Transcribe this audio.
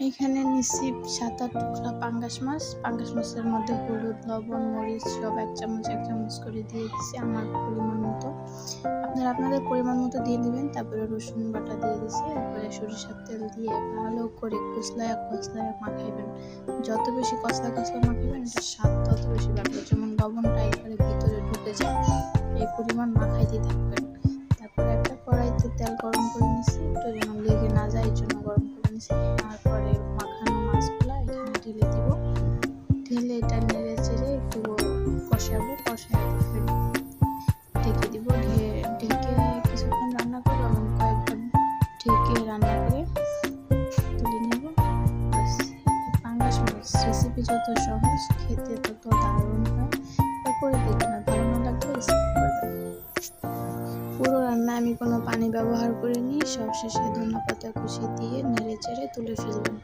এখানে নিচ্ছি 7-8 টুকরা পাঙ্গাস মাছ। পাঙ্গাস মাছের মধ্যে হলুদ, লবণ, মরিচ সব এক চামচ করে দিয়ে দিচ্ছি আমার পরিমাণ মতো। আপনারা আপনাদের পরিমাণ মতো দিয়ে দিবেন। তারপরে রসুন বাটা দিয়ে দিচ্ছি। তারপরে সরিষার তেল দিয়ে ভালো করে কষলায়া মাখাইবেন। যত বেশি কষলা মাখাইবেন এটার স্বাদ তত বেশি বাড়বে। যেমন লবণটা একবারে ভিতরে ঢুকে যায়, এই পরিমাণ মাখাইতে থাকবেন। তারপরে একটা কড়াইতে তেল গরম করে নিচ্ছি, একটু যেন লেগে না যায় এই জন্য গরম করে নিচ্ছি। তারপরে মাখানো মাছগুলো এখানে ঢেলে দিব। ঢেলে এটা নেড়ে চেড়ে একটু কষাবো। ঢেকে দিব। ঢেকে কিছুক্ষণ রান্না করবো। এমন কয়েকবার ঢেকে রান্না করে তুলে নেব। পাঙ্গাস মাছ রেসিপি যত সহজ, খেতে তত দারুণ হয়। করে দেখবেন, আর ভালো না লাগলে স্কিপ করবেন। পুরো রান্না আমি কোনো পানি ব্যবহার করিনি। সবশেষে ধনেপাতা কুচি দিয়ে নেড়ে চেড়ে তুলে ফেলবেন।